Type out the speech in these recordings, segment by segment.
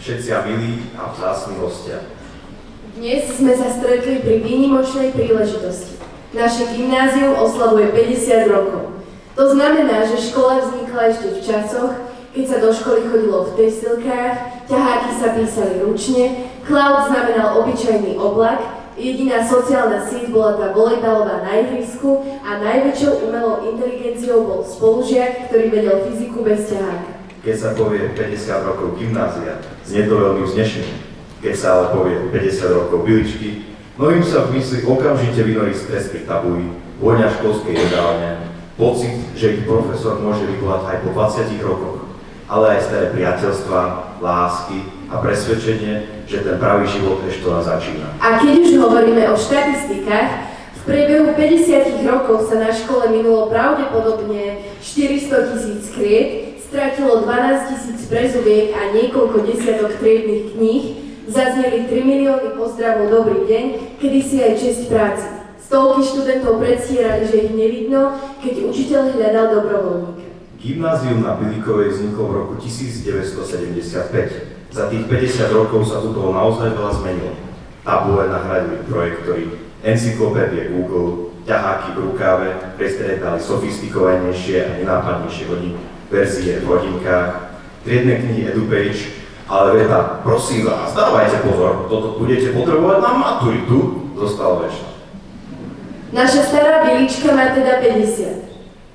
všetci milí a vzácni hostia. Dnes sme sa stretli pri výnimočnej príležitosti. Naše gymnázium oslavuje 50 rokov. To znamená, že škola vznikla ešte v časoch, keď sa do školy chodilo v textilkách, ťaháky sa písali ručne, cloud znamenal obyčajný oblak, jediná sociálna sieť bola tá volejbalová na ihrisku a najväčšou umelou inteligenciou bol spolužiak, ktorý vedel fyziku bez ťaháka. Keď sa povie 50 rokov gymnázia, znie to veľmi vznešene. Keď sa ale povie 50 rokov Biličky, mnohým sa v mysli okamžite vynorí stres pri tabuli, vôňa školskej jedálne, pocit, že ich profesor môže vyvolať aj po 20 rokoch, ale aj staré priateľstvá, lásky a presvedčenie, že ten pravý život ešte len začína. A keď už hovoríme o štatistikách, v priebehu 50 rokov sa na škole minulo pravdepodobne 400 000 kriet, stratilo 12 000 prezuviek a niekoľko desiatok triednych kníh, zazneli 3 milióny pozdravov dobrý deň, kedysi aj česť práci. Stovky študentov predstierali, že ich nevidno, keď učiteľ hľadal dobrovoľníka. Gymnázium na Bilíkovej vzniklo v roku 1975. Za tých 50 rokov sa tu toho naozaj veľa zmenilo. Tabule nahradili projektory, encyklopédie Google, ťaháky v rukáve prestriedali sofistikovanejšie a nenápadnejšie verzie v hodinkách, triedne knihy EduPage, ale veta, prosím vás, dávajte pozor, toto budete potrebovať na maturitu, zostalo večné. Naša stará Bilička má teda 50.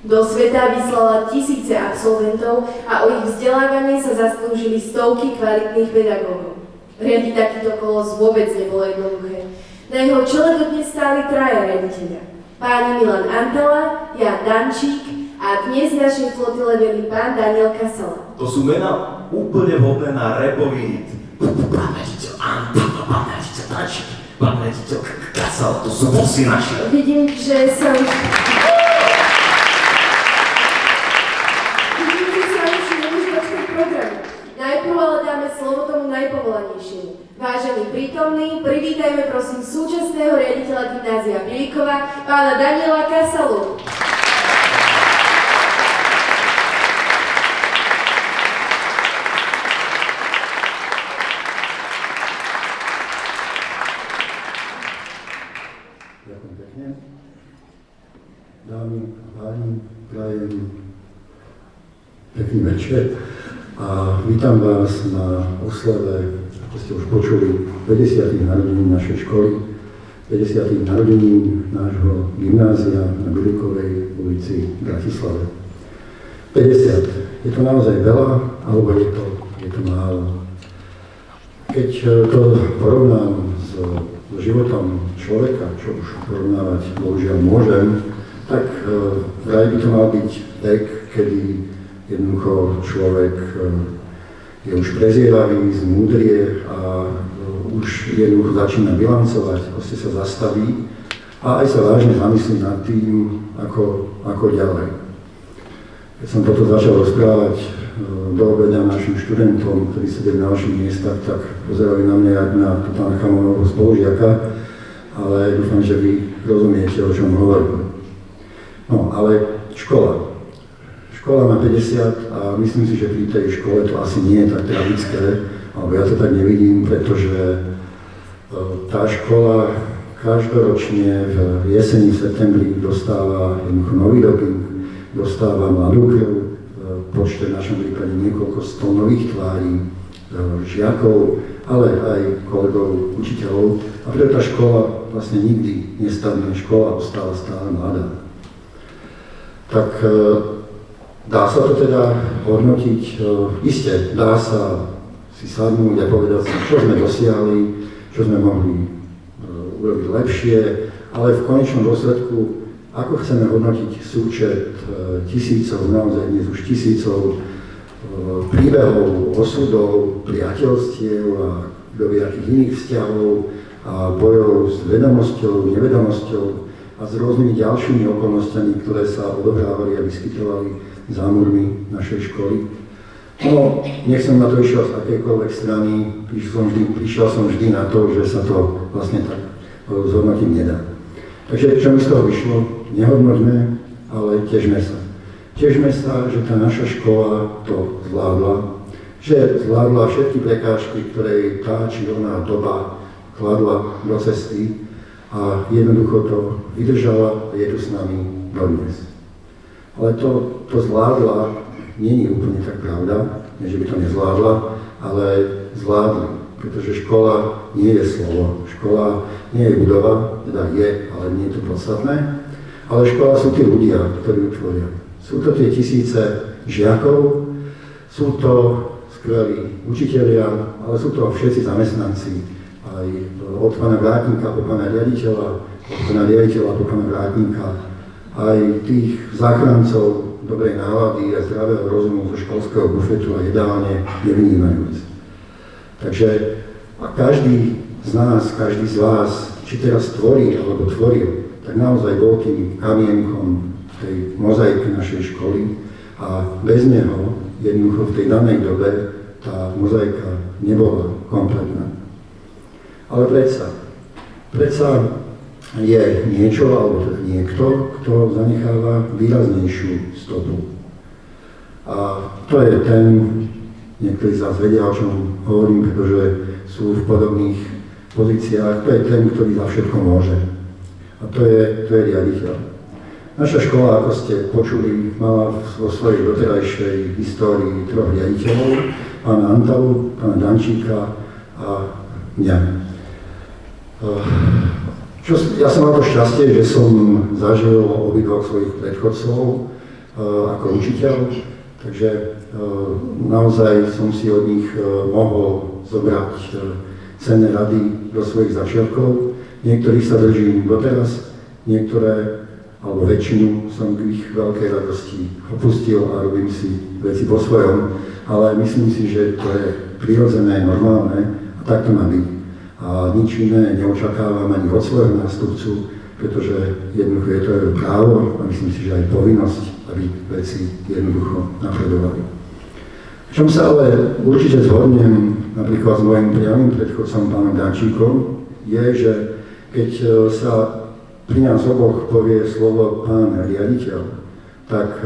Do sveta vyslala tisíce absolventov a o ich vzdelávanie sa zaslúžili stovky kvalitných pedagógov. Riadiť takýto kolos vôbec nebolo jednoduché. Na jeho čele dodnes stáli traja riaditeľia. Páni Milan Antala, Jan Dančík a dnes v našej flotile velí pán Daniel Kasala. To sú mená úplne vhodné na rapový hit. Pán riaditeľ Antala, pán riaditeľ Dančík, pán riaditeľ Kasala, to sú bosy naši. Vidím, že sa už nemôžu dočkať programu. Najprv ale dáme slovo tomu najpovolanejšiemu. Vážení prítomní, privítajme prosím súčasného riaditeľa gymnázia Bilíkova, pána Daniela Kasalu. Ďakujem pekne. Dámy a páni, prajem pekný večer a vítam vás na oslave, ako ste už počuli, 50. narodenín našej školy, 50. narodenín nášho gymnázia na Bilíkovej ulici v Bratislave. 50. Je to naozaj veľa, alebo je to málo? Keď to porovnám s životom človeka, čo už porovnávať bohužiaľ môžem, tak vraj by to mal byť vek, kedy jednoducho človek je už prezievavý, zmúdrie a už jednoducho začína bilancovať, proste sa zastaví a aj sa vážne zamyslí nad tým, ako ďalej. Keď som toto začal rozprávať do obeda našim študentom, ktorí sedeli na vašich miestach, tak pozerali na mňa jak na Tutanchamonovho spolužiaka, ale dúfam, že vy rozumiete, o čom hovorím. No, ale škola. Škola má 50 a myslím si, že pri tej škole to asi nie je tak tragické, alebo ja to tak nevidím, pretože tá škola každoročne v jeseni, v septembri dostáva jednoducho nový doping, dostáva mladú krv, v počte v našom prípade niekoľko 100 nových tvárí, žiakov, ale aj kolegov, učiteľov. A preto tá škola vlastne nikdy nestarne, škola ostáva stále mladá. Tak dá sa to teda hodnotiť, iste dá sa si sadnúť a povedať si, čo sme dosiahli, čo sme mohli urobiť lepšie, ale v konečnom dôsledku, ako chceme hodnotiť súčet tisícov, naozaj dnes už tisícov príbehov, osudov, priateľstiev a kdoviakých iných vzťahov a bojov s vedomosťou, nevedomosťou a s rôznymi ďalšími okolnostiami, ktoré sa odohrávali a vyskytovali za múrmi našej školy. No, nech som na to išiel z akejkoľvek strany, prišiel som vždy na to, že sa to vlastne tak zhodnotiť nedá. Takže čo mi z toho vyšlo? Nehodnoťme, ale težme sa. Težme sa, že tá naša škola to zvládla, že zvládla všetky prekážky, ktoré tá či oná doba kladla do cesty a jednoducho to vydržala a je tu s nami dodnes. Ale to zvládla, nie je úplne tak pravda, nie že by to nezvládla, ale zvládli, pretože škola nie je slovo, škola nie je budova, teda je, ale nie je to podstatné, ale škola sú tí ľudia, ktorí ju tvoria. Sú to tie tisíce žiakov, sú to skvelí učitelia, ale sú to všetci zamestnanci, aj od pána vrátnika po pána riaditeľa, od pána riaditeľa po pána vrátnika, aj tých záchrancov dobrej nálady a zdravého rozumu zo školského bufetu a jedálne nevynímajúc. Takže každý z nás, každý z vás, či teraz tvorí alebo tvoril, tak naozaj bol tým kamienkom tej mozaiky našej školy a bez neho jednoducho v tej danej dobe tá mozaika nebola kompletná. Ale predsa je niečo, alebo teda niekto, kto zanecháva výraznejšiu stopu. A to je ten, niektorí z vás vedia, o čom hovorím, pretože sú v podobných pozíciách, to je ten, ktorý za všetko môže. A to je riaditeľ. Naša škola, ako ste počuli, mala vo svojej doterajšej histórii 3 riaditeľov, pána Antalu, pána Dančíka a mňa. Ja som mal to šťastie, že som zažil obidvoch svojich predchodcov ako učiteľ, takže naozaj som si od nich mohol zobrať cenné rady do svojich začiatkov. Niektorých sa držím doteraz, niektoré, alebo väčšinu som k ich veľkej radosti opustil a robím si veci po svojom, ale myslím si, že to je prirodzené, normálne a tak to má byť. A nič iné neočakávam ani od svojho nástupcu, pretože jednoducho je to jeho právo a myslím si, že aj povinnosť, aby veci jednoducho napredovali. V čom sa ale určite zhodnem napríklad s mojim priamym predchodcom pánom Dančíkom, je, že keď sa pri nás oboch povie slovo pán riaditeľ, tak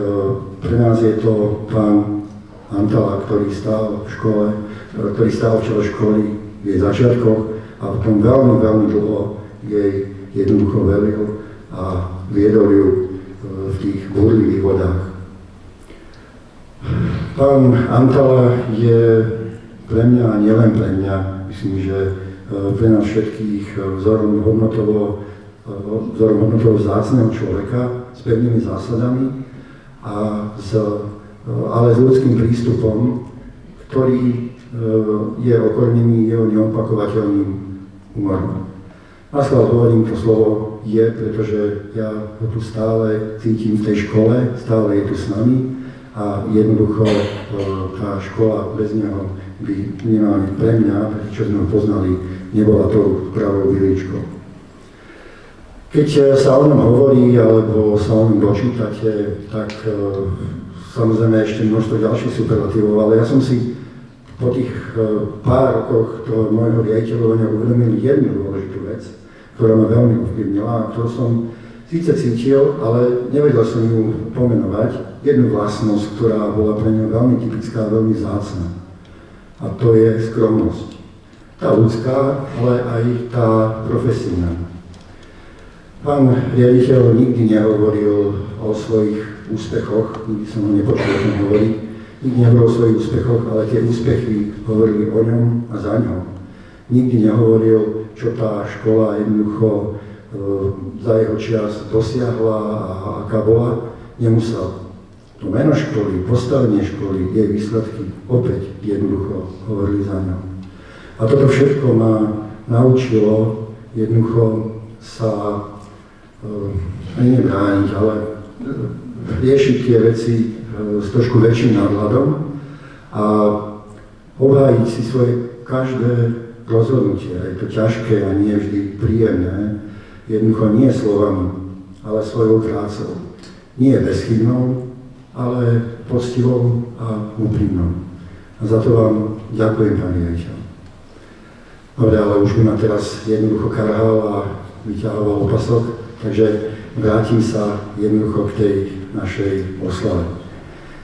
pre nás je to pán Antala, ktorý stál v škole, ktorý stál v čele školy v jej začiatkoch a potom veľmi, veľmi dlho jej jednoducho velil a viedol ju v tých búrlivých vodách. Pán Antala je pre mňa a nielen pre mňa, myslím, že pre nás všetkých vzorom hodnotovo vzácneho človeka s pevnými zásadami, ale s ľudským prístupom, ktorý je okornený jeho neopakovateľným humorom. Naschvál hovorím to slovo je, pretože ja ho tu stále cítim v tej škole, stále je tu s nami a jednoducho tá škola bez neho by minimálne pre mňa, čo sme ho poznali, nebola tou pravou výličkou. Keď sa o ňom hovorí, alebo sa o ňom dočítate, tak samozrejme ešte množstvo ďalších superlatívov, ale ja som si po tých pár rokoch toho môjho riaditeľovania uvedomil jednu dôležitú vec, ktorá ma veľmi ovplyvnila a ktorú som síce cítil, ale nevedel som ju pomenovať. Jednu vlastnosť, ktorá bola pre mňa veľmi typická a veľmi vzácna. A to je skromnosť. Tá ľudská, ale aj tá profesijná. Pán riaditeľ nikdy nehovoril o svojich úspechoch, nikdy som ho nepočul o tom hovoriť. Nikdy nehovoril o svojich úspechoch, ale tie úspechy hovorili o ňom a za ňom. Nikdy nehovoril, čo tá škola jednoducho za jeho čas dosiahla a aká bola. Nemusel. To meno školy, postavenie školy, jej výsledky opäť jednoducho hovorili za ňom. A toto všetko ma naučilo jednoducho sa ani nebrániť, ale riešiť tie veci s trošku väčším nadhľadom a obhájiť si svoje každé rozhodnutie. Je to ťažké a nie vždy príjemné, jednoducho nie slovami, ale svojou prácou. Nie bezchybnou, ale poctivou a úprimnou. A za to vám ďakujem, pán riaditeľ. Dobre, ale už by ma teraz jednoducho karhal a vyťahoval opasok, takže vrátim sa jednoducho k tej našej oslave.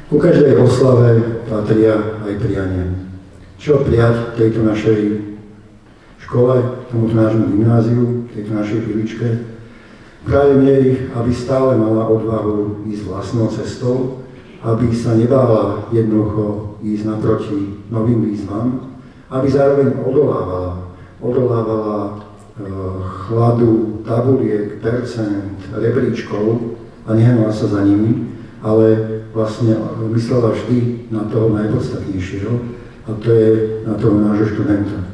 Ku každej oslave patria aj priania. Čo prijať tejto našej škole, tomuto nášmu gymnáziu, tejto našej chvíličke? Prajem jej, aby stále mala odvahu ísť vlastnou cestou, aby sa nebála jednoducho ísť naproti novým výzvam, aby zároveň odolávala chladu tabuliek, percent, rebríčkov a nehnula sa za nimi, ale vlastne myslela vždy na toho najpodstatnejšieho, a to je na toho nášho študenta.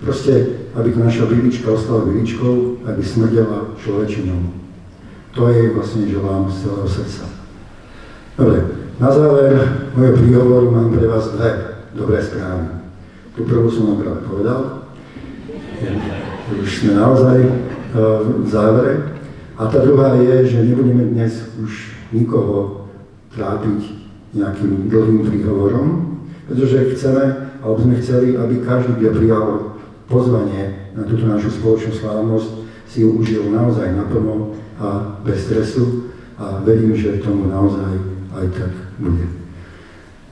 Proste, aby to naša bylička ostala byličkou, aby smrdela človečinou. To je vlastne želám z celého srdca. Dobre, na záver môjho príhovoru mám pre vás dve dobré správy. Tú prvú som vám práve povedal. Už sme naozaj v závere. A tá druhá je, že nebudeme dnes už nikoho trápiť nejakým dlhým príhovorom, pretože chceme, alebo sme chceli, aby každý, kto prijal pozvanie na túto našu spoločnú slávnosť, si ju užil naozaj naplno a bez stresu a verím, že tomu naozaj aj tak bude.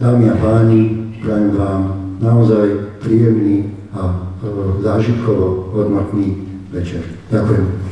Dámy a páni, prajem vám naozaj príjemný a zážitkovo hodnotný večer. Ďakujem.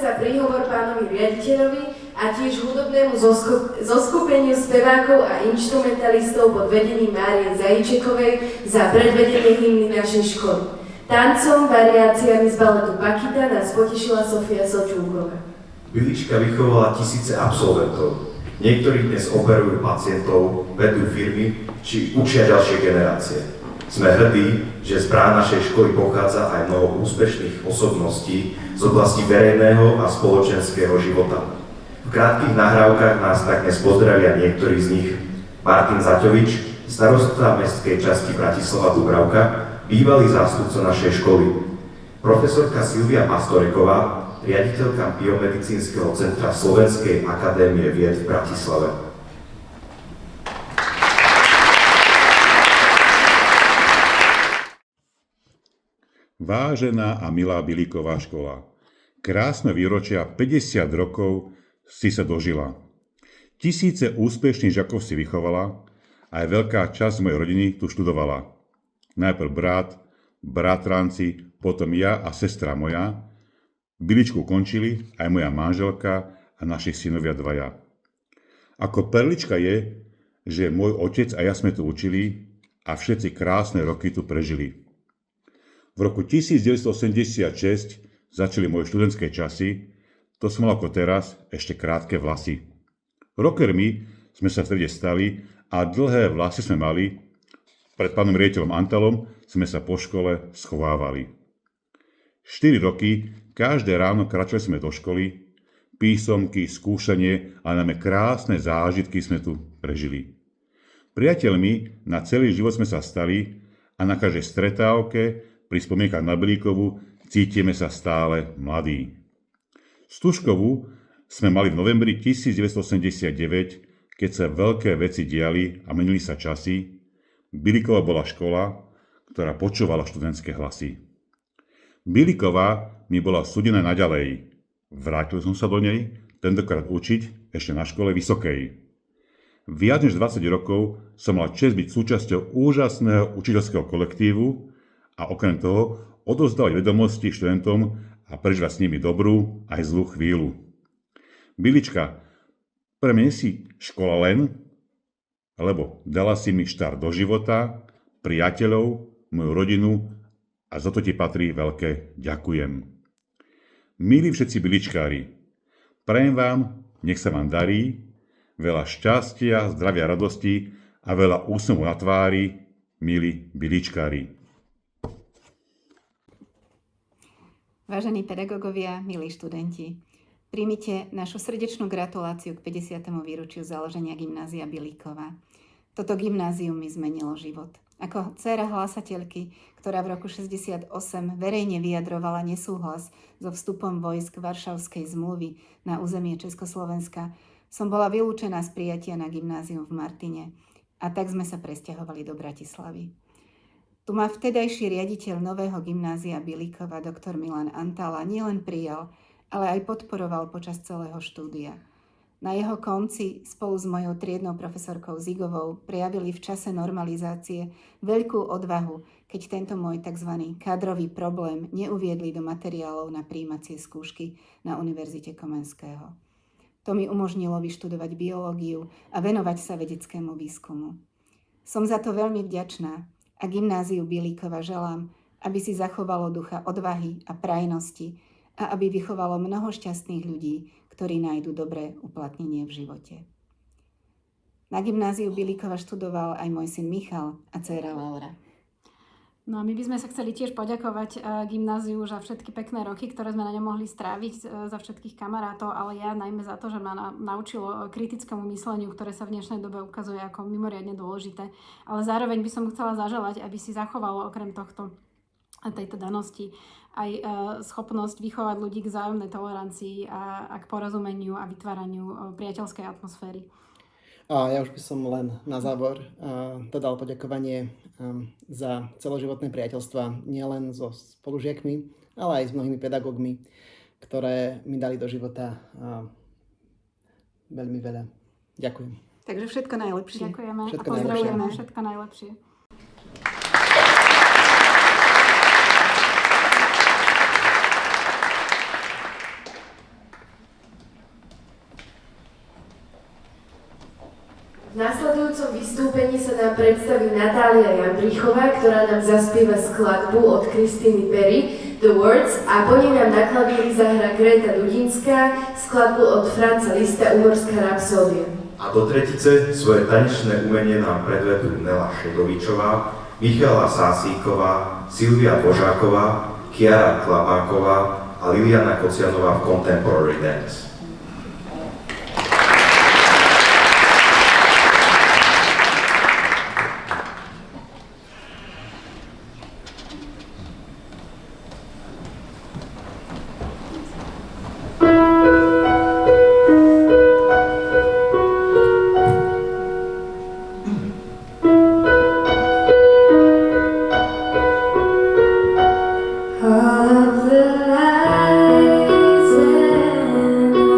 sa príhovor pánovi riaditeľovi a tiež hudobnému zoskupeniu spevákov a inštrumentalistov pod vedením Márie Zajíčekovej za predvedenie hymny našej školy. Tancom, variáciami z baletu Pakita nás potešila Sofia Sočúková. Bilička vychovala tisíce absolventov. Niektorí dnes operujú pacientov, vedú firmy či učia ďalšie generácie. Sme hrdí, že z brán našej školy pochádza aj mnoho úspešných osobností z oblasti verejného a spoločenského života. V krátkych nahrávkach nás tak dnes pozdravia niektorí z nich. Martin Zaťovič, starosta mestskej časti Bratislava Dubravka, bývalý zástupca našej školy. Profesorka Silvia Pastoreková, riaditeľka Biomedicínskeho centra Slovenskej akadémie vied v Bratislave. Vážená a milá Bilíková škola, krásne výročia 50 rokov si sa dožila. Tisíce úspešných žiakov si vychovala a aj veľká časť mojej rodiny tu študovala. Najprv brat, bratranci, potom ja a sestra moja. Biličku končili aj moja manželka a naši synovia dvaja. Ako perlička je, že môj otec a ja sme tu učili a všetci krásne roky tu prežili. V roku 1986 začali moje študentské časy, to som mal ako teraz ešte krátke vlasy. Rockermi sme sa vtedy stali a dlhé vlasy sme mali. Pred pánom riaditeľom Antalom sme sa po škole schovávali. 4 roky, každé ráno kračali sme do školy, písomky, skúšanie a najmä krásne zážitky sme tu prežili. Priateľmi na celý život sme sa stali a na každej stretávke pri spomienkach na Bilíkovu cítime sa stále mladí. Stužkovú sme mali v novembri 1989, keď sa veľké veci diali a menili sa časy. Bilíkova bola škola, ktorá počúvala študentské hlasy. Bilíková mi bola súdená naďalej. Vrátil som sa do nej, tentokrát učiť ešte na škole vysokej. Viac než 20 rokov som mal česť byť súčasťou úžasného učiteľského kolektívu a okrem toho odovzdávať vedomosti študentom a prežívať s nimi dobrú aj zlú chvíľu. Bilička, pre mňa si škola len, lebo dala si mi štart do života, priateľov, moju rodinu a za to ti patrí veľké ďakujem. Milí všetci biličkári, prajem vám, nech sa vám darí, veľa šťastia, zdravia, radosti a veľa úsmevu na tvári, milí biličkári. Vážení pedagógovia, milí študenti, príjmite našu srdečnú gratuláciu k 50. výročiu založenia gymnázia Bilíkova. Toto gymnázium mi zmenilo život. Ako dcéra hlásateľky, ktorá v roku 68 verejne vyjadrovala nesúhlas so vstupom vojsk Varšavskej zmluvy na územie Československa, som bola vylúčená z prijatia na gymnázium v Martine a tak sme sa presťahovali do Bratislavy. Tu ma vtedajší riaditeľ nového gymnázia Bilíkova, doktor Milan Antala, nielen prijal, ale aj podporoval počas celého štúdia. Na jeho konci spolu s mojou triednou profesorkou Zigovou prejavili v čase normalizácie veľkú odvahu, keď tento môj tzv. Kádrový problém neuviedli do materiálov na prijímacie skúšky na Univerzite Komenského. To mi umožnilo vyštudovať biológiu a venovať sa vedeckému výskumu. Som za to veľmi vďačná a gymnáziu Bilíkova želám, aby si zachovalo ducha odvahy a prajnosti a aby vychovalo mnoho šťastných ľudí, ktorí nájdu dobré uplatnenie v živote. Na gymnáziu Bilíkova študoval aj môj syn Michal a dcéra Laura. No a my by sme sa chceli tiež poďakovať gymnáziu za všetky pekné roky, ktoré sme na ňom mohli stráviť, za všetkých kamarátov, ale ja najmä za to, že ma naučilo kritickému mysleniu, ktoré sa v dnešnej dobe ukazuje ako mimoriadne dôležité. Ale zároveň by som chcela zaželať, aby si zachovalo okrem tejto danosti aj schopnosť vychovať ľudí k vzájomnej tolerancii a k porozumeniu a vytváraniu priateľskej atmosféry. A ja už by som len na závor dodal poďakovanie za celoživotné priateľstva nielen so spolužiakmi, ale aj s mnohými pedagógmi, ktoré mi dali do života veľmi veľa. Ďakujem. Takže všetko najlepšie. Ďakujeme Všetko a pozdravujeme najlepšie. všetko najlepšie. V nasledujúcom vystúpení sa nám predstaví Natália Jandrichová, ktorá nám zaspieva skladbu od Christiny Perry, The Words, a po nej nám na klavíri zahrá Greta Dudinská skladbu od Franza Lista Umorská rapsódia. A do tretice svoje tanečné umenie nám predvedú Nela Šedovičová, Michala Sásíková, Silvia Božáková, Kiara Klabáková a Liliana Kocianová v Contemporary Dance. All of the lights and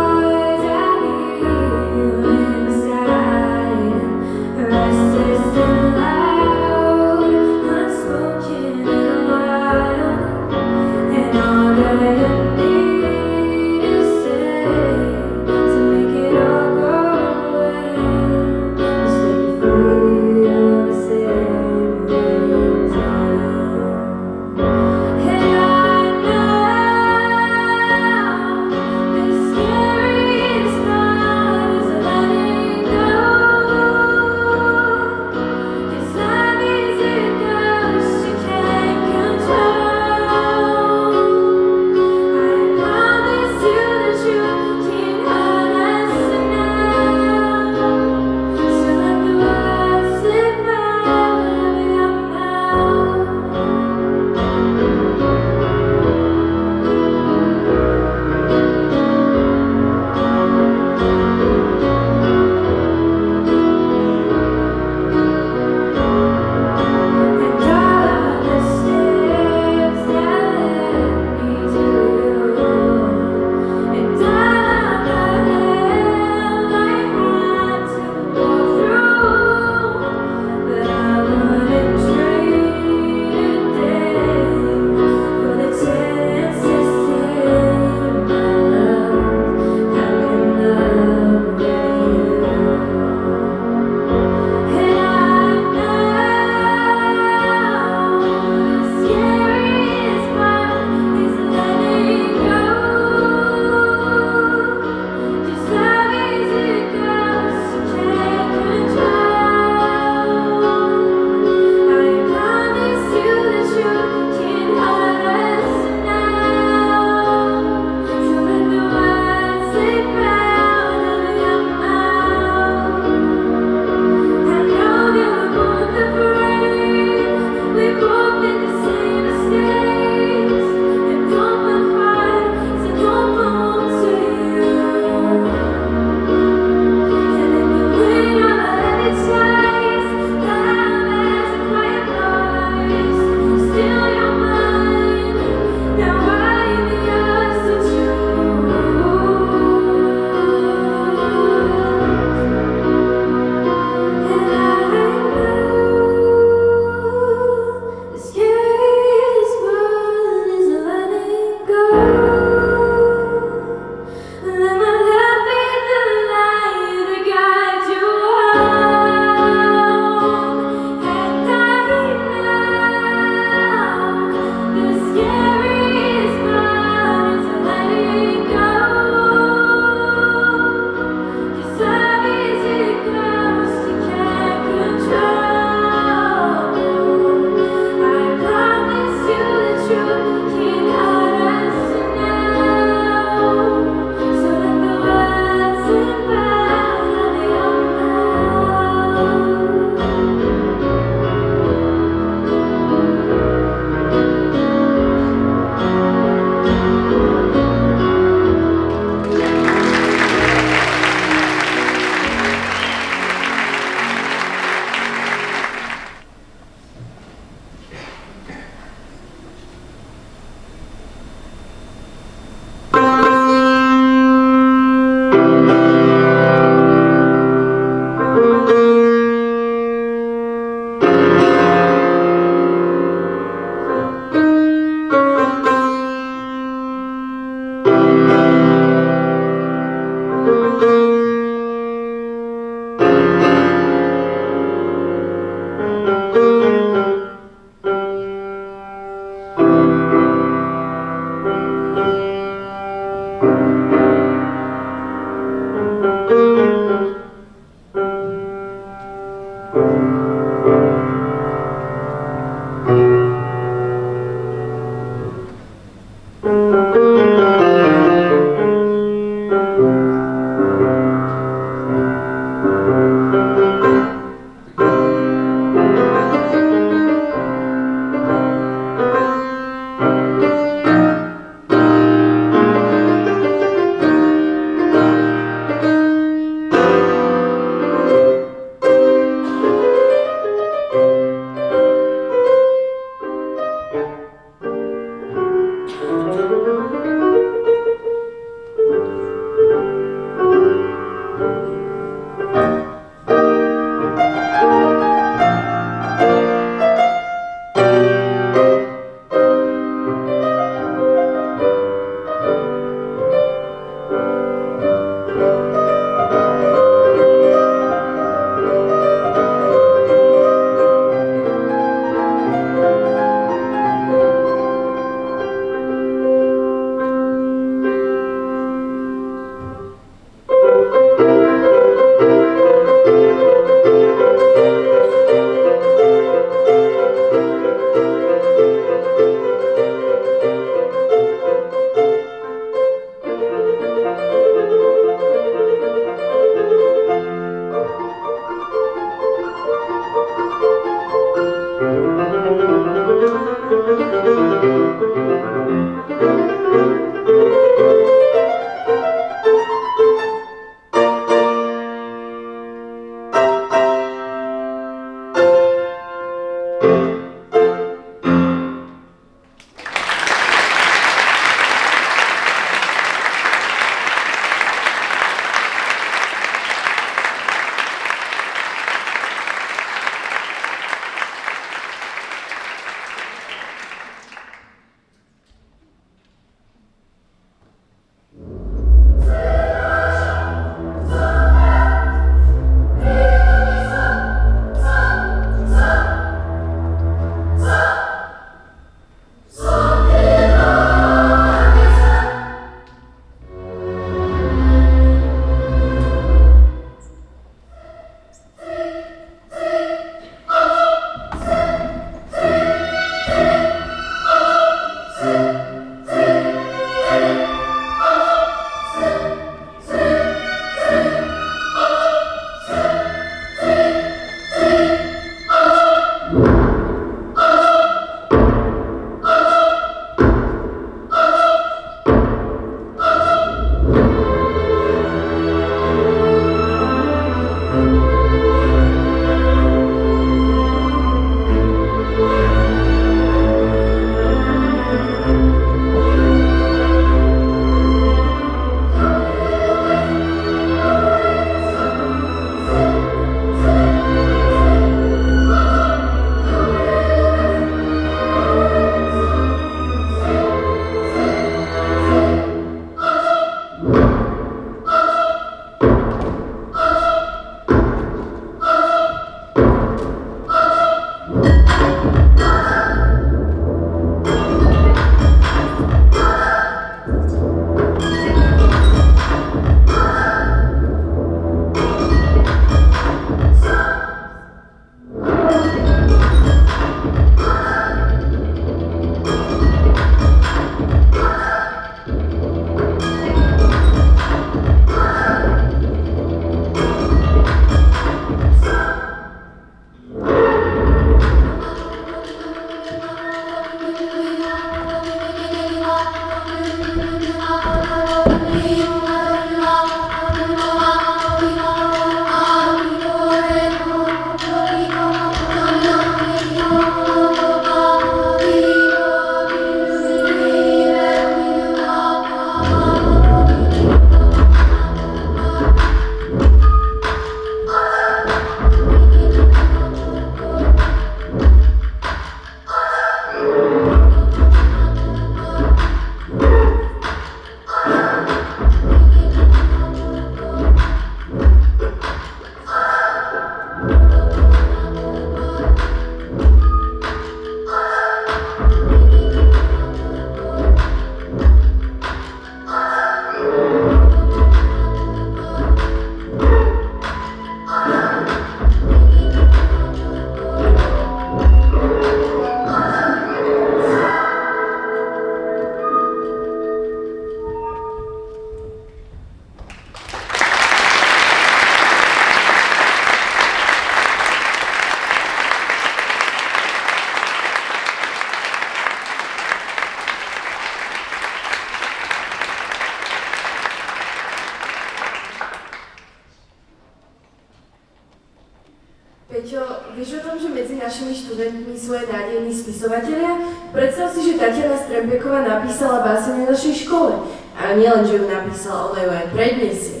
Peťo, vieš o tom, že medzi našimi študentmi sú aj nádejní spisovatelia? Predstav si, že Tatiana Strembeková napísala báseň o našej škole. A nielen, že ju napísala, ona ju aj predniesie.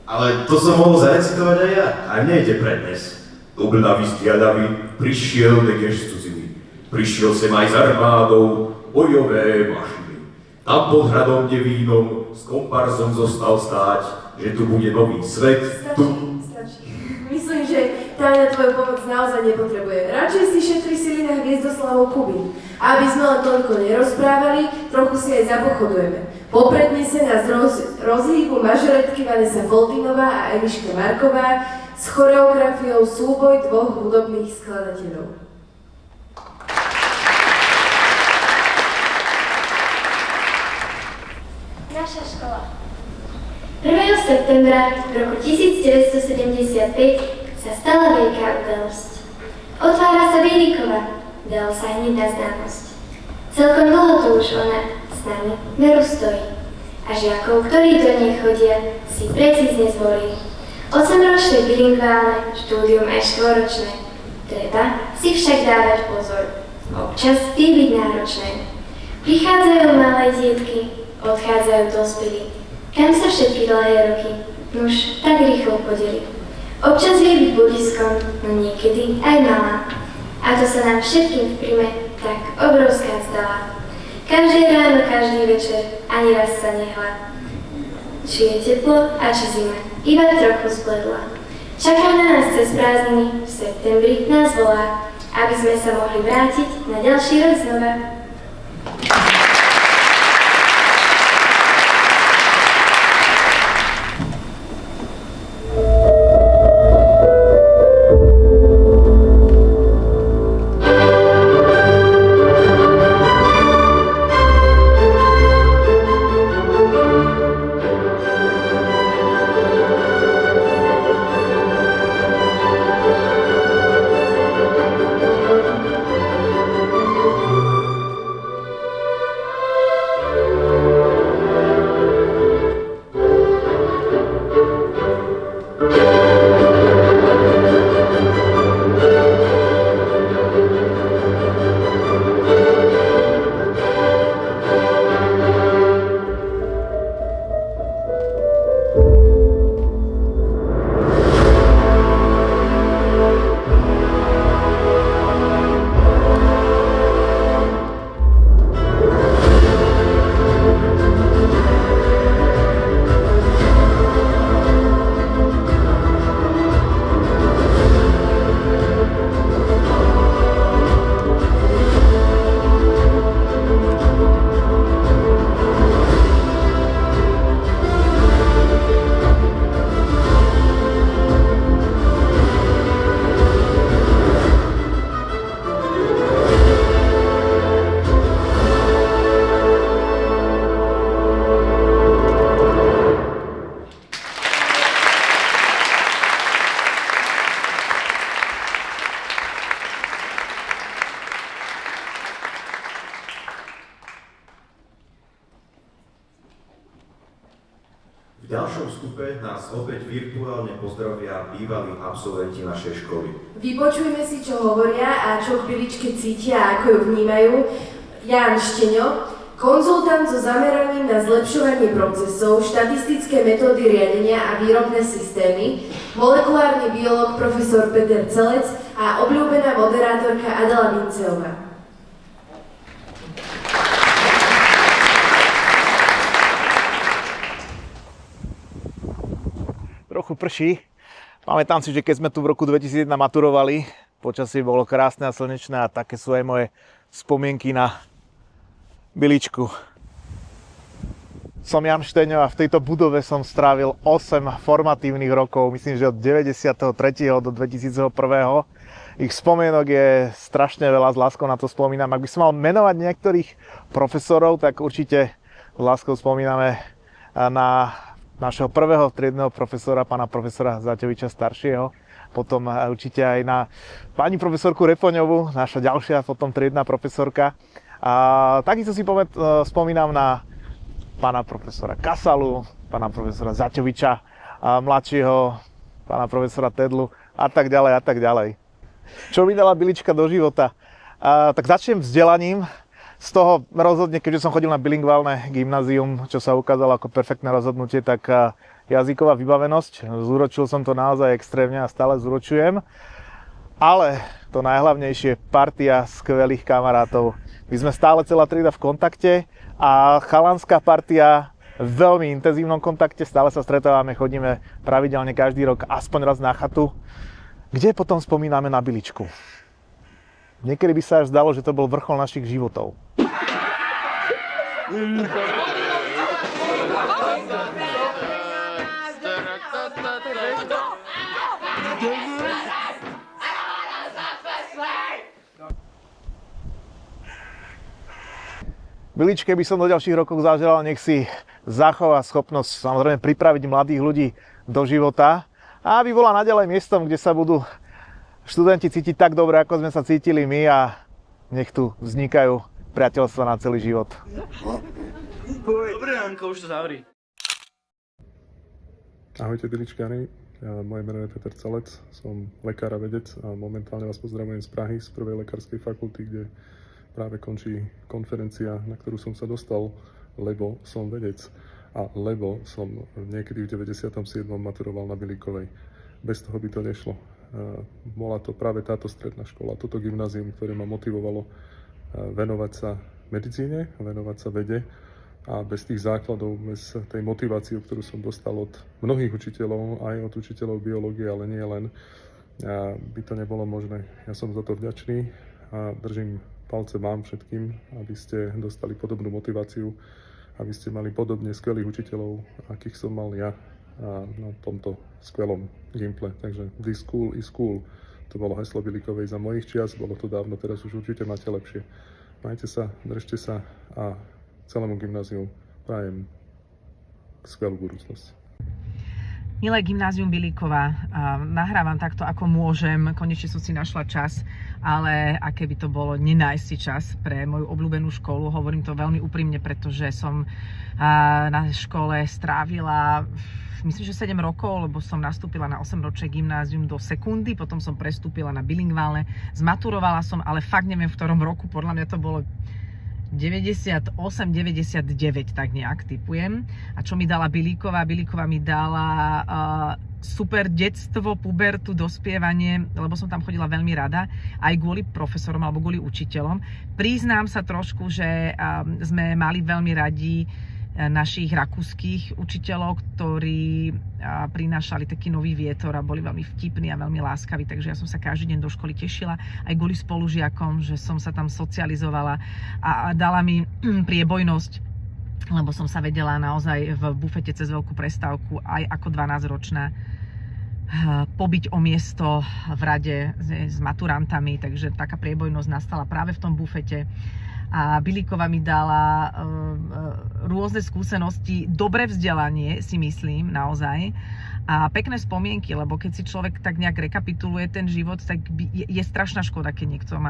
Ale to som mohol zarecitovať aj ja. A nejde prednes. Obľavý stiaľavý prišiel nekeš z cudziny. Prišiel sem aj s armádou, bojové mašiny. Tam pod hradom devínom s komparzom zostal stáť, že tu bude nový svet. Stačí. Myslím, že Táňa tvoju pomoc naozaj nepotrebuje. Radšej si šetri sily na Hviezdoslavov Kubín. A aby sme len toľko nerozprávali, trochu si aj zapochodujeme. Poprednese nás rozhýbu mažoretky Vanessa Foldinová a Eliška Marková s choreografiou súboj dvoch hudobných skladateľov. Naša škola. 1. septembra v roku 1975 sa stala veľká udalosť. Otvára sa Bielikova, dala sa hneď na známosť. Celkom dlho tu už ona s nami veru stojí a žiakov, ktorí do nej chodia, si precízne zvolí. 8-ročné bilingválne, štúdium aj 4-ročné. Treba si však dávať pozor. Občas vie byť náročné. Prichádzajú malé dietky, odchádzajú dospelí. Kam sa všetky dlhé roky, nuž tak rýchlo podeli. Občas vie byť budiskom, no niekedy aj malá. A to sa nám všetkým v prime tak obrovská zdala. Každé ráno, každý večer, ani raz sa nehla. Či je teplo a či zima, iba trochu zbledla. Čaká na nás cez prázdniny, v septembri nás volá, aby sme sa mohli vrátiť na ďalší rok znova. V ďalšom vstupe nás opäť virtuálne pozdravia bývalí absolventi našej školy. Vypočujme si, čo hovoria a čo k Biličke cítia a ako ju vnímajú. Ján Šteňo, konzultant so zameraním na zlepšovanie procesov, štatistické metódy riadenia a výrobné systémy, molekulárny biológ profesor Peter Celec a obľúbená moderátorka Adela Vinceová. Trochu prší. Pamätám si, že keď sme tu v roku 2001 maturovali, počasie bolo krásne a slnečné a také sú aj moje spomienky na Biličku. Som Ján Šteňo a v tejto budove som strávil 8 formatívnych rokov, myslím, že od 93. do 2001. Ich spomienok je strašne veľa, s láskou na to spomínam. Ak by som mal menovať niektorých profesorov, tak určite s láskou spomíname na našeho prvého triedneho profesora, pána profesora Zaťoviča staršieho, potom určite aj na pani profesorku Repoňovú, naša ďalšia potom triedna profesorka. A takisto si spomínam na pána profesora Kasalu, pána profesora Zaťoviča mladšieho, pána profesora Tedlu a tak ďalej a tak ďalej. Čo mi dala Bilička do života? Tak začnem vzdelaním. Z toho rozhodne, keďže som chodil na bilingválne gymnázium, čo sa ukázalo ako perfektné rozhodnutie, tak jazyková vybavenosť. Zúročil som to naozaj extrémne a stále zúročujem. Ale to najhlavnejšie, partia skvelých kamarátov. My sme stále celá trieda v kontakte a chalanská partia v veľmi intenzívnom kontakte. Stále sa stretávame, chodíme pravidelne každý rok aspoň raz na chatu, kde potom spomíname na Biličku. Niekedy by sa až zdalo, že to bol vrchol našich životov. Biličke by som do ďalších rokov zaželal, nech si zachová schopnosť samozrejme pripraviť mladých ľudí do života a aby bola naďalej miestom, kde sa budú študenti cítiť tak dobre, ako sme sa cítili my a nech tu vznikajú priateľstva na celý život. Dobre, Janko, už to zavri. Ahojte, Biličkáni. Moje meno je Peter Celec, som lekár a vedec a momentálne vás pozdravujem z Prahy, z prvej lekárskej fakulty, kde práve končí konferencia, na ktorú som sa dostal, lebo som vedec a lebo som niekedy v 97. maturoval na Bilíkovej. Bez toho by to nešlo. Bola to práve táto stredná škola, toto gymnázium, ktoré ma motivovalo venovať sa medicíne, venovať sa vede a bez tých základov, bez tej motivácie, ktorú som dostal od mnohých učiteľov, aj od učiteľov biológie, ale nie len, by to nebolo možné. Ja som za to vďačný a držím palce vám všetkým, aby ste dostali podobnú motiváciu, aby ste mali podobne skvelých učiteľov, akých som mal ja na tomto skvelom gimple. Takže this school is cool. To bolo heslo Bilíkovej za mojich čias, bolo to dávno, teraz už určite máte lepšie. Majte sa, držte sa a celému gymnáziu prajem skvelú budúcnosť. Milé gymnázium Bilíkova, nahrávam takto ako môžem, konečne som si našla čas, ale aké by to bolo nenájsť si čas pre moju obľúbenú školu. Hovorím to veľmi úprimne, pretože som na škole strávila myslím, že 7 rokov, lebo som nastúpila na 8-ročné gymnázium do sekundy, potom som prestúpila na bilingválne, zmaturovala som, ale fakt neviem v ktorom roku, podľa mňa to bolo 98, 99, tak nejak typujem. A čo mi dala Bilíková? Bilíková mi dala super detstvo, pubertu, dospievanie, lebo som tam chodila veľmi rada, aj kvôli profesorom alebo kvôli učiteľom. Priznám sa trošku, že sme mali veľmi radi našich rakúskych učiteľov, ktorí prinášali taký nový vietor a boli veľmi vtipní a veľmi láskaví, takže ja som sa každý deň do školy tešila, aj kvôli spolužiakom, že som sa tam socializovala a dala mi priebojnosť, lebo som sa vedela naozaj v bufete cez veľkú prestávku aj ako 12-ročná pobiť o miesto v rade s maturantami, takže taká priebojnosť nastala práve v tom bufete. A Bilíková mi dala rôzne skúsenosti, dobré vzdelanie, si myslím, naozaj. A pekné spomienky, lebo keď si človek tak nejak rekapituluje ten život, tak je strašná škoda, keď niekto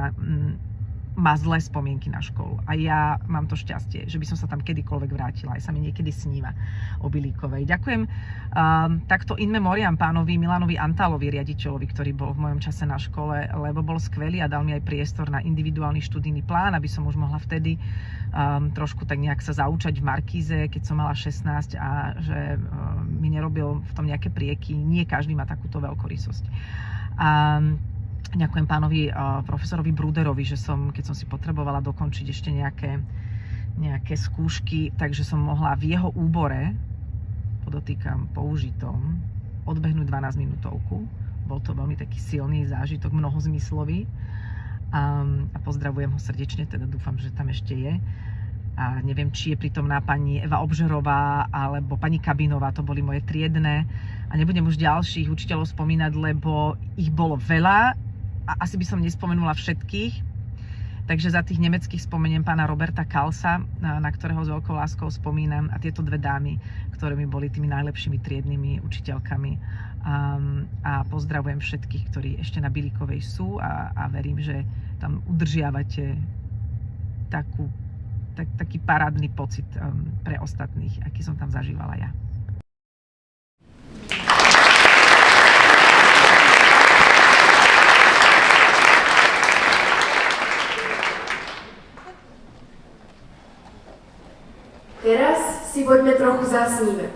má zlé spomienky na školu. A ja mám to šťastie, že by som sa tam kedykoľvek vrátila. Aj sa mi niekedy sníva o Bilíkovej. Ďakujem takto in memoriam pánovi Milanovi Antálovi, riaditeľovi, ktorý bol v mojom čase na škole, lebo bol skvelý a dal mi aj priestor na individuálny študijný plán, aby som už mohla vtedy trošku tak nejak sa zaučať v Markíze, keď som mala 16 a že mi nerobil v tom nejaké prieky. Nie každý má takúto veľkorysosť. Ďakujem pánovi profesorovi Bruderovi, že keď som si potrebovala dokončiť ešte nejaké skúšky, takže som mohla v jeho úbore, podotýkam použitom, odbehnúť 12-minútovku. Bol to veľmi taký silný zážitok, mnohozmyslový. A pozdravujem ho srdečne, teda dúfam, že tam ešte je. A neviem, či je prítomná pani Eva Obžerová alebo pani Kabinová, to boli moje triedne. A nebudem už ďalších učiteľov spomínať, lebo ich bolo veľa. A asi by som nespomenula všetkých, takže za tých nemeckých spomeniem pána Roberta Kalsa, na ktorého s veľkou láskou spomínam, a tieto dve dámy, ktoré mi boli tými najlepšími triednymi učiteľkami. A pozdravujem všetkých, ktorí ešte na Bilíkovej sú a verím, že tam udržiavate taký parádny pocit pre ostatných, aký som tam zažívala ja. budeme trochu zasnívať.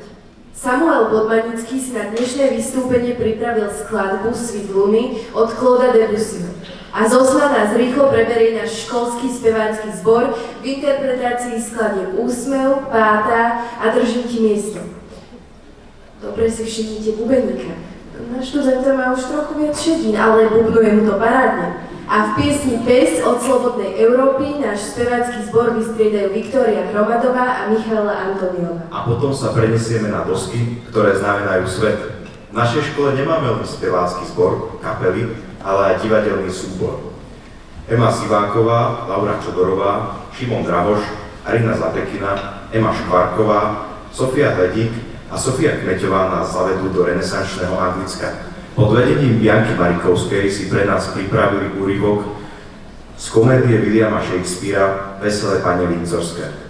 Samuel Bodmanický si na dnešné vystúpenie pripravil skladbu Svit Luny od Clauda Debussyho. A Zosma nás rýchlo preberie náš školský spevácky zbor v interpretácii skladieb Úsmev, Pátá a Držím ti miesto. Dobre si všimnite bubeníka. Náš študenta má už trochu viac šedín, ale bubnuje mu to parádne. A v piesni Pes od Slobodnej Európy náš spevácky zbor vystriedajú Viktória Hromadová a Michaela Antoniová. A potom sa prenesieme na dosky, ktoré znamenajú svet. V našej škole nemáme len spevácky zbor, kapely, ale aj divadelný súbor. Ema Siváková, Laura Čodorová, Šimon Drahoš, Arina Zapekina, Ema Škvarková, Sofia Hledík a Sofia Kmeťová nás zavedú do renesančného Anglicka. Pod vedením Bianky Marikovskej si pre nás pripravili úryvok z komédie Williama Shakespearea Veselé pane Windsorské.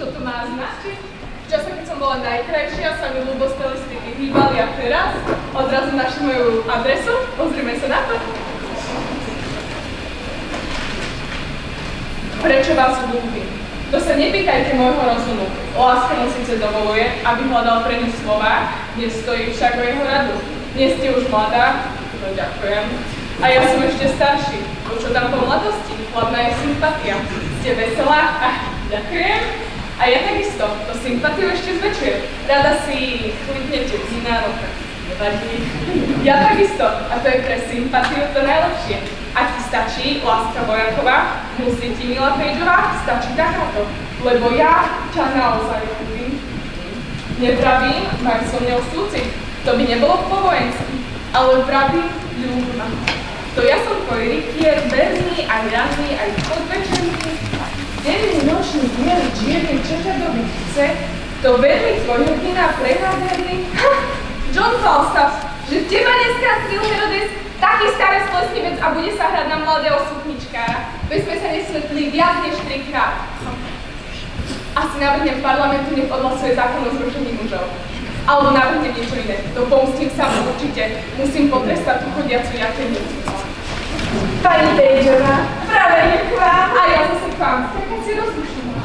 čo to má značiť? V čase, keď som bola najkrajšia, sa mi ľubostné listy vyhýbali a teraz odrazu našli moju adresu. Pozrime sa na to. Prečo vás ľúbim? To sa nepýtajte môjho rozumu. Láska mu síce dovoluje, aby hľadal pre ňu slova, nestojí však o jeho radu. Nie ste už mladá? No ďakujem. A ja som ešte starší. No čo tam po mladosti? Hlavná je sympatia. Ste veselá? Ďakujem. A ja takisto. To sympatiu ešte zväčšujem. Rada si chlipnete vína, no tak nevadí. Ja takisto. A to je pre sympatiu to najlepšie. Ak ti stačí láska vojaková, musí ti, milá Pageová, stačí takáto. Lebo ja ťa naozaj ľúbim. Nepravím, maj so mňou súcit. To by nebolo po vojensky. Ale pravím, ľúb ma. To ja som tvoj rytier, berzný, aj ranný, aj podvečerný. Denný, nočný, bielý, čierny, čerčadový chce, to verný tvoj hrdina prehľaderný. John Falstaff, že teba dneska skryl Herodes, taký starý splesnivec a bude sa hrať na mladého sukničkára. Veď sme sa nesvetli viac než 3-krát. Asi navrhnem parlamentu, nech odhlasuje zákon o zrušení mužov. Alebo navrhnem niečo iné. To pomstím sa určite. Musím potrestať tú chodiacu jaternicu. Pani Pageová, práve je k vám. A ja zase k vám. Taká si rozrušená.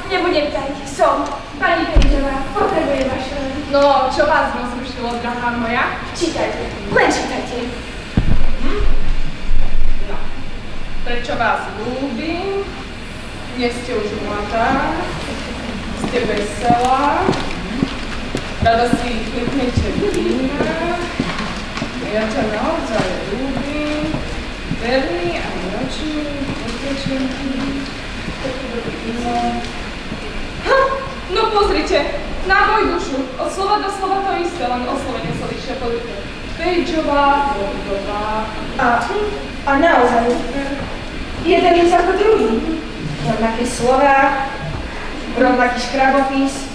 Nebudem tajť, som. Pani Pageová, potrebujem vaše rady. No, čo vás rozrušilo, drahá moja? Čítajte, len čítajte. No, prečo vás ľúbim? Nie ste už mladá, ste veselá, rada si chlipnete vína, ja ťa naozaj ľúbim, verný a nočný, podvečerný, no pozrite, na moju dušu, od slova do slova to isté, len oslovenie sa lišia podľa. Pageová, Fordová. A naozaj, jeden je ako druhý. Rovnaké slova, rovnaký škrabopis.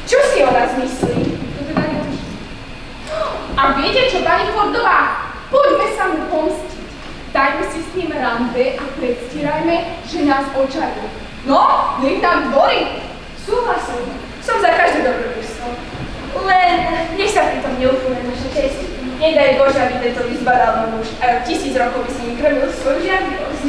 Čo si o nás myslí? To teda nevíš. A viete čo, pani Fordová? Poďme sa mu pomstiť. Dajme si s ním rande a predstierajme, že nás očaruje. No, nech nám dvorí. Súhlasím. Som za každé dobrodružstvo. Len nech sa pritom neufúne naše česti. Nedaj Bože, aby tento vyzbadal muž a 1000 rokov by si ním krmil svoju žiadlivosť.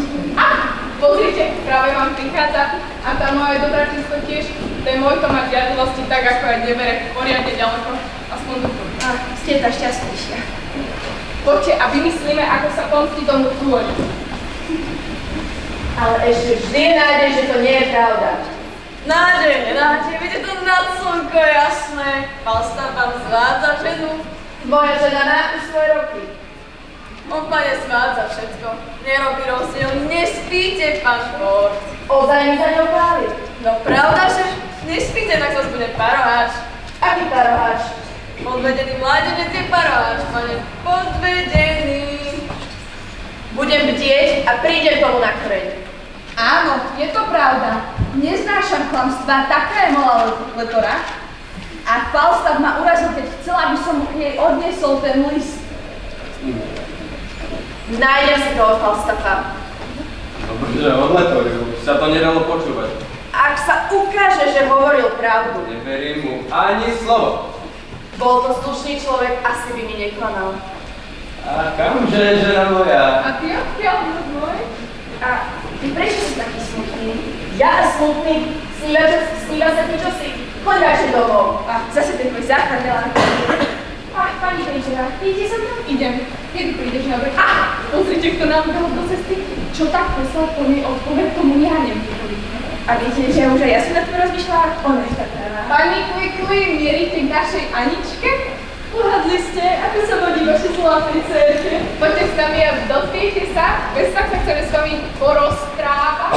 Pozrite, práve vám prichádza a tá moje dotračisko tiež, ten môjto má žiadlivosti tak, ako aj nebere poriadne ďaleko, aspoň duchu. Ste tá šťastnejšia. Poďte a vymyslíme, ako sa pomstí tomu tvori. Ale ešte vždy je nádej, že to nie je pravda. Nádej, vidíte to nad slnko jasné. Falstaff vám zvádza ženu. Moja žena má už svoje roky. On pane svádza všetko. Nerobí rozdiel, nespíte, pán Šport. Ozaj mi za ňou chváli. No pravda, že nespíte, tak zase bude paroháč. Aký paroháč? Podvedený mládenec je paroháč, pane. Podvedený. Budem bdieť a prídem tomu na koreň. Áno, je to pravda. Neznášam klamstvá, taká je mola lektora. A Falstaff ma urazil, keď chcela, aby som jej odniesol ten list. Nájdem si toho Falstaffa. Dobre, odletovil, sa to nedalo počúvať. Ak sa ukáže, že hovoril pravdu. Neverím mu ani slovo. Bol to slušný človek, asi by mi neklamal. A kamže, žena moja? A ty odkiaľ, muž môj? A ty prečo si taký smutný? Ja smutný? Sníva sa ti čosi? Choď radšej domov. A zase ten tvoj záchran, Milan. Pani Pageová, idete so mnou? Idem. Kedy prídeš na vrch? Pozrite, kto nám dal do cesty. Čo tak poslal po nej odpoveď, tomu ja nevyhodím. A viete, že už aj ja som na tom rozmýšľala? Ona je tá pravá. Pani Kvikli, mieríte k našej Aničke? Uhadli ste, ako sa vodí vaše slova pri cérke. Poďte s nami a dotknite sa, bez tak sa chceme s vami porozprávať.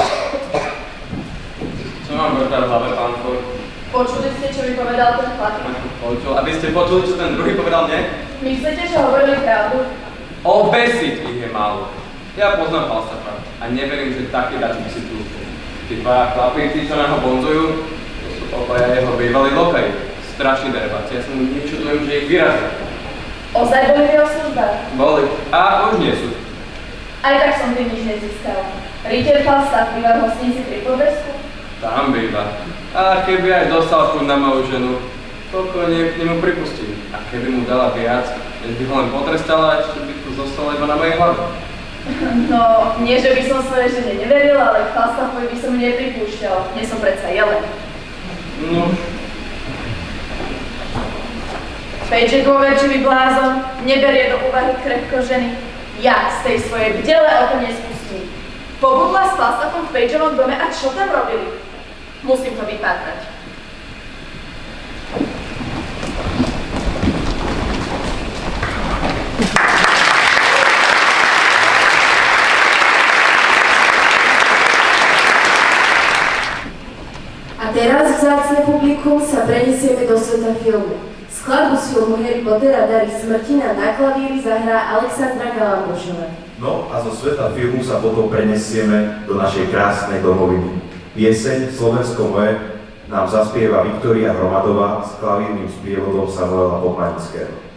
Čo mám vrtať v hlave, pán Ford? Počuli ste, čo mi povedal ten chlapík? Počul. Aby ste počuli, čo ten druhý povedal mne? Myslíte, že hovorili pravdu? Obesiť ich je málo. Ja poznám Falstaffa a neverím, že taký dač by si tu. Tí dva chlapíci, čo na ho bonzujú, to sú obaja jeho bývalí lokaji. Strašní derebáci. Ja sa mu nečudujem, že ich vyrazil. Ozaj boli v jeho službách? Boli. A už nie sú. Aj tak som tým nič nezískal. Rytier Falstaff býva v hostnici pri Podvesku. Tam býva. A keby aj dostal chuť na moju ženu, pokojne k nemu pripustím. A keby mu dala viac, než by ho len potrestala, ešte by tu zostalo iba na mojej hlave. No, nie že by som svojej žene neveril, ale k Falstaffovi by som nepripúšťal. Nie som predsa jelen. No. Pejček overčivý blázon neberie do úvahy krehko ženy. Ja z tej svojej bdele oko nespustím. Pobudla s Falstaffom v Pejčovom dome a čo tam robili? Musím to vypátrať. A teraz, vzácne publikum, sa prenesieme do sveta filmu. Skladbu z filmu Harry Potter a dary smrti nám na klavíri zahrá Alexandra Galambošová. No a zo sveta filmu sa potom prenesieme do našej krásnej domoviny. Pieseň Slovensko moje nám zaspieva Viktória Hromadová s klavírnym sprievodom Samuela Popmanického.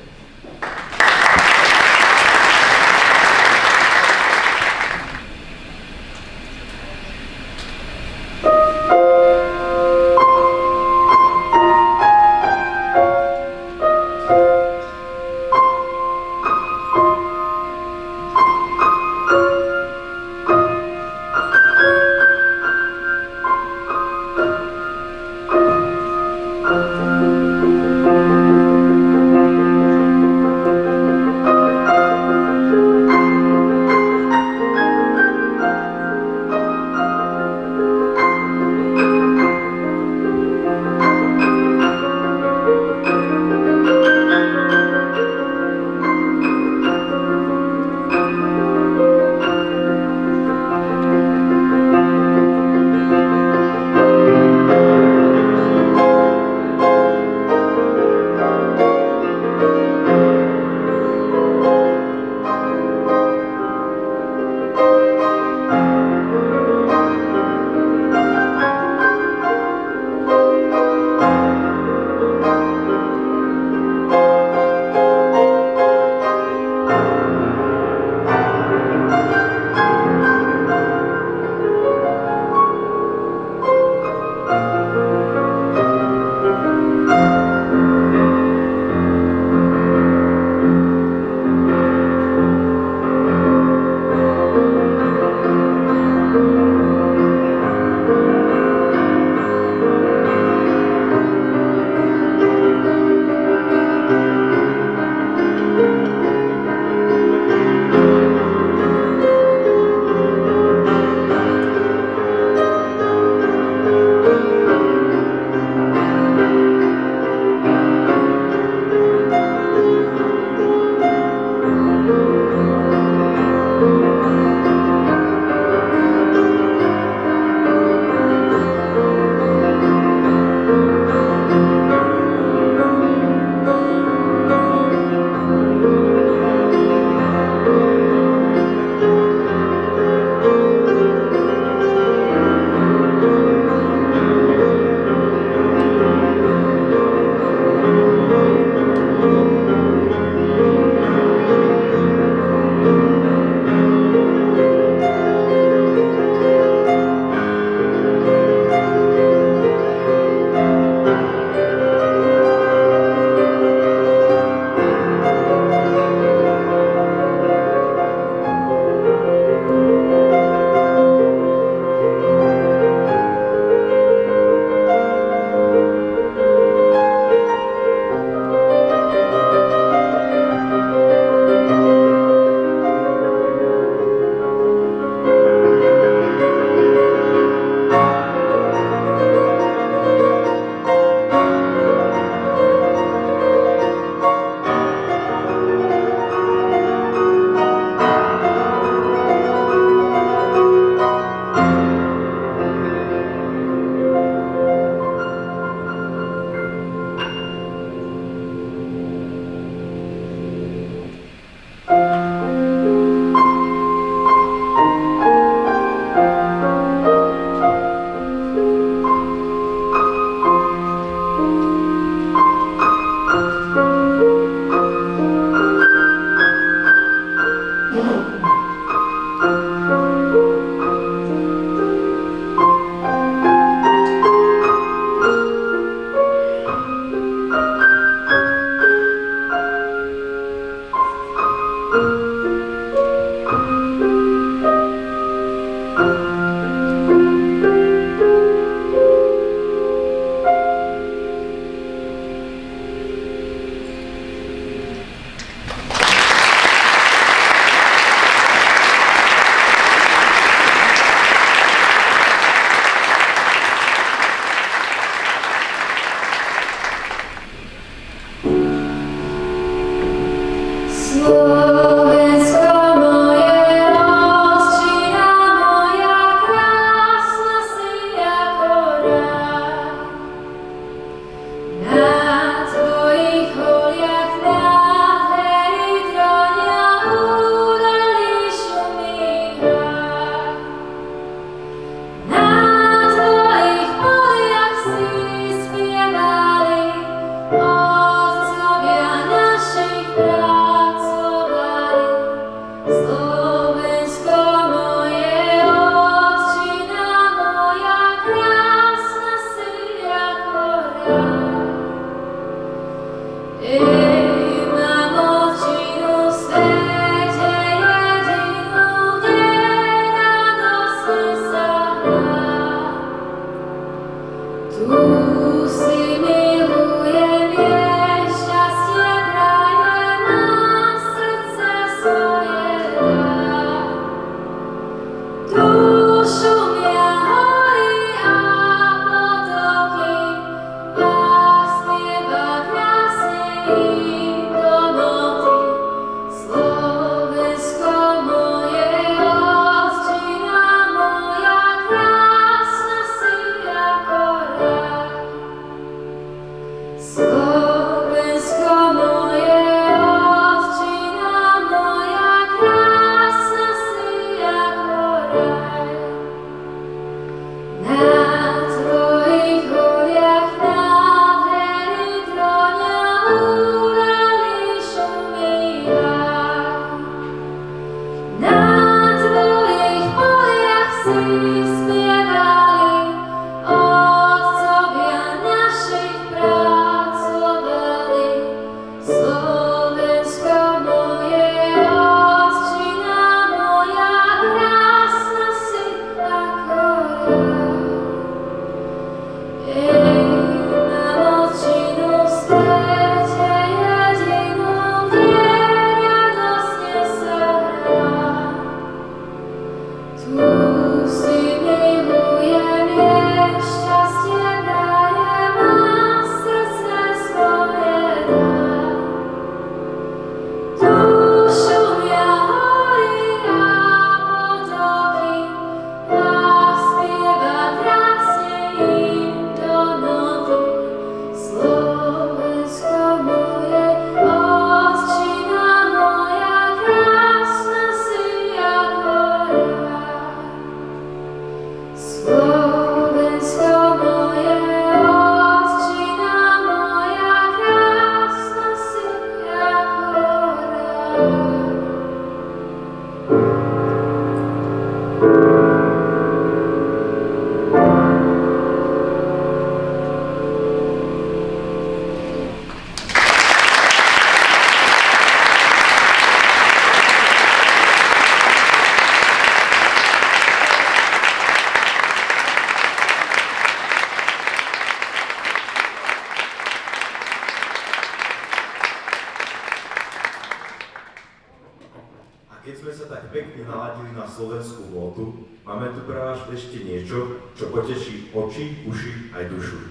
Keď sme sa tak pekne naladili na slovenskú módu, máme tu pre vás ešte niečo, čo poteší oči, uši aj dušu.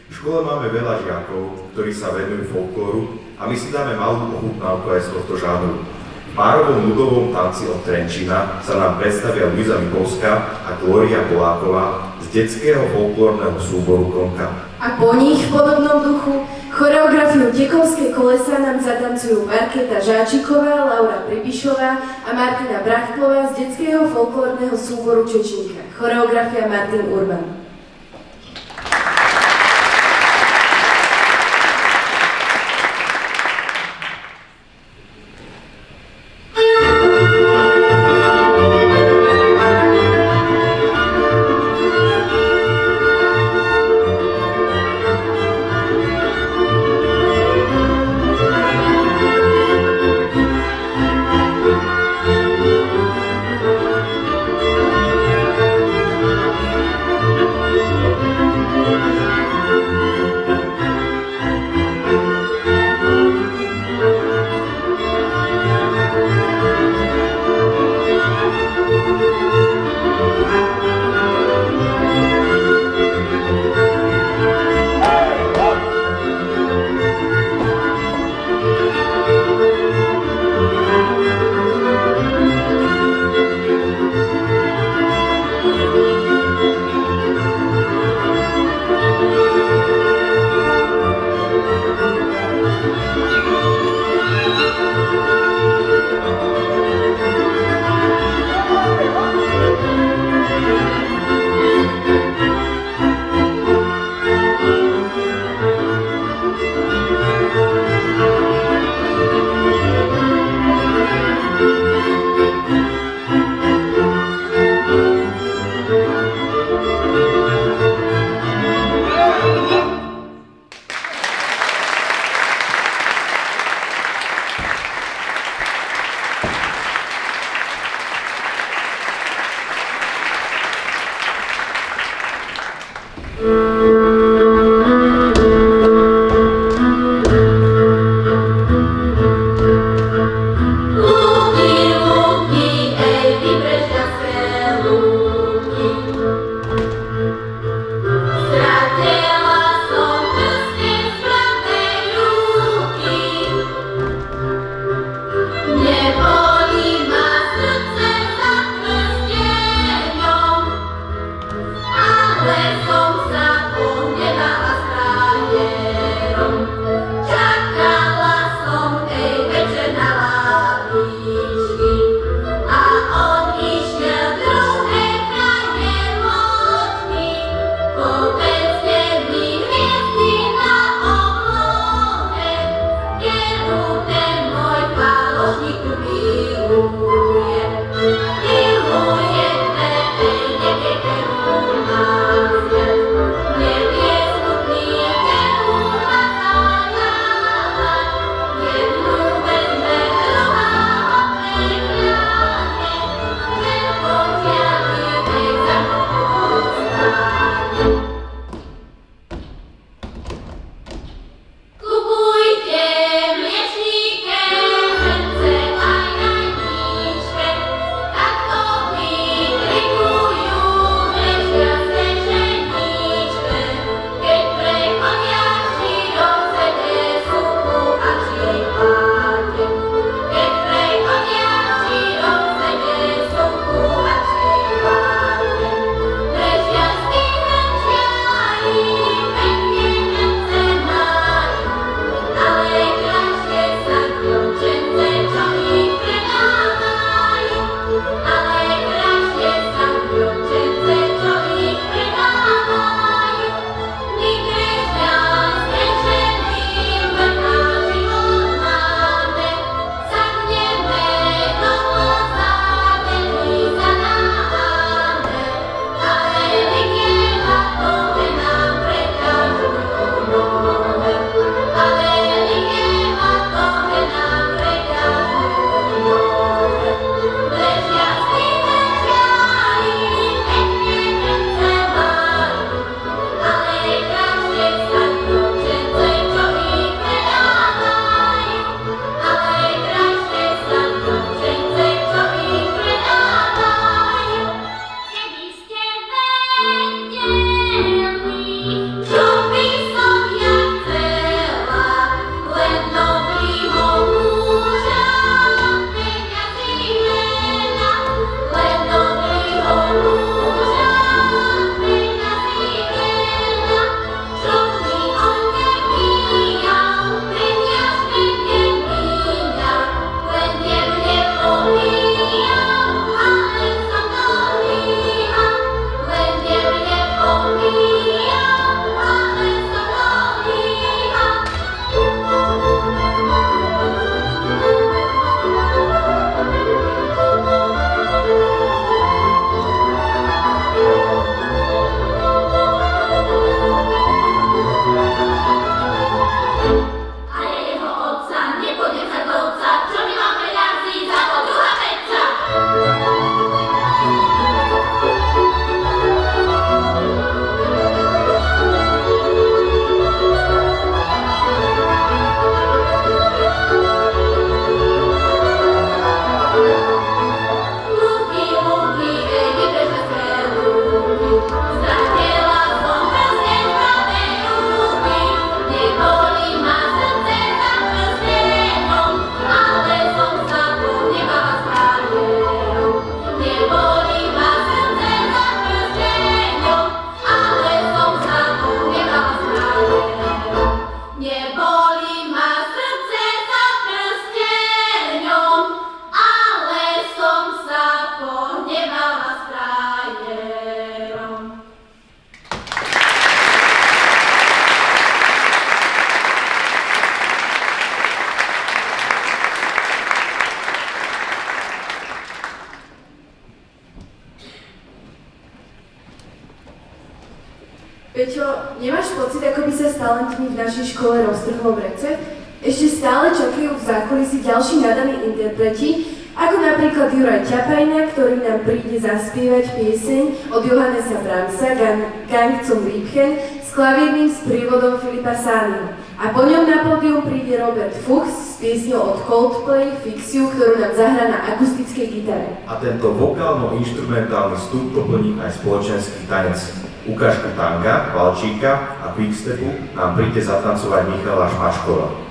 V škole máme veľa žiakov, ktorí sa venujú folklóru a my si dáme malú ochutnávku aj z tohto žánru. V párovom ľudovom tanci od Trenčína sa nám predstavia Luisa Mikovská a Glória Poláková z detského folklórneho súboru Konka. A po nich v podobnom duchu choreografiu Tekovské kolesa nám zatancujú Markéta Žáčiková, Laura Pribišová a Martina Brachtlová z detského folklórneho súboru Čečínka. Choreografia Martin Urban. nemáš pocit, ako by sa s talentmi v našej škole roztrhlo vrece? Ešte stále čakajú v zákulisí ďalší nadaní interpreti, ako napríklad Juraj Ťapajna, ktorý nám príde zaspievať pieseň od Johannesa Brahmsa Gang zum Liebchen s klavírnym sprievodom Filipa Sániho. A po ňom na pódium príde Robert Fuchs s piesňou od Coldplay Fixiu, ktorú nám zahrá na akustickej gitare. A tento vokálno-inštrumentálny vstup doplní aj spoločenský tanec. Ukážku tanga, valčíka a quickstepu nám príde zatancovať Michala Šmačkova.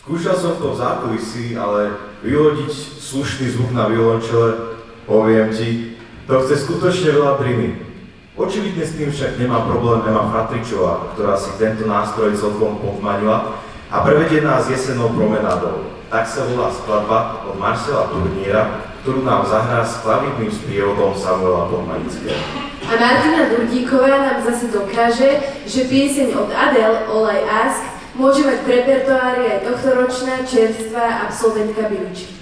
Skúšal som to v zákulisí, ale vyhodiť slušný zvuk na violončele, poviem ti, to chce skutočne veľa primy. Očividne s tým však nemá problém Ema Fratričová, ktorá si tento nástroj celkom podmanila a prevedie nás jesennou promenádou. Tak sa volá skladba od Marcela Turniera, ktorú nám zahrá s klavírnym sprievodom Samuela Podmanického. A Martina Durdíková nám zase dokáže, že pieseň od Adele All I Ask môže mať v repertoári aj tohtoročná čerstvá absolventka Biličky.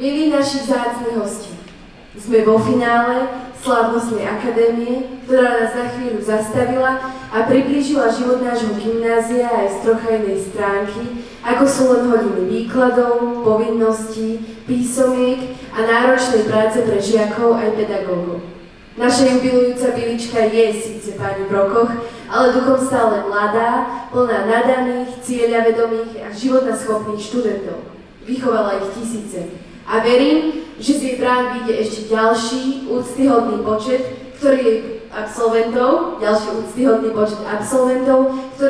Milí naši vzácni hostia, sme vo finále slávnostnej akadémie, ktorá nás za chvíľu zastavila a priblížila život nášho gymnázia aj z trocha inej stránky, ako sú len hodiny výkladov, povinností, písomiek a náročnej práce pre žiakov aj pedagógov. Naša jubilujúca Bilička je síce pani v rokoch, ale duchom stále mladá, plná nadaných, cieľavedomých a životaschopných študentov. Vychovala ich tisíce. A verím, že z jej brán vyjde ešte ďalší úctyhodný počet, ktorí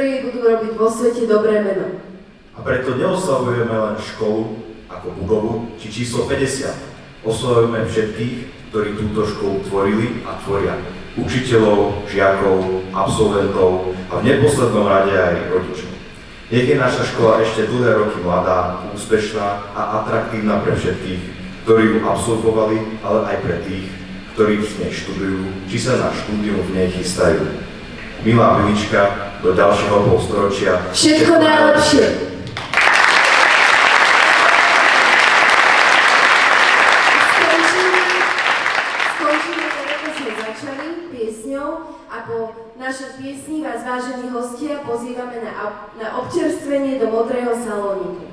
jej budú robiť vo svete dobré meno. A preto neoslavujeme len školu ako budovu či číslo 50. Oslavujeme všetkých, ktorí túto školu tvorili a tvoria. Učiteľov, žiakov, absolventov a v neposlednom rade aj rodičov. Nech je naša škola ešte dlhé roky mladá, úspešná a atraktívna pre všetkých, ktorí ju absolvovali, ale aj pre tých, ktorí v nej študujú, či sa na štúdium v nej chystajú. Milá Bilička, do ďalšieho polstoročia všetko najlepšie! Skončíme tak, ako sme začali, piesňou a po našej piesni vás, vážení hostia, pozývame na občerstvenie do modrého salóniku.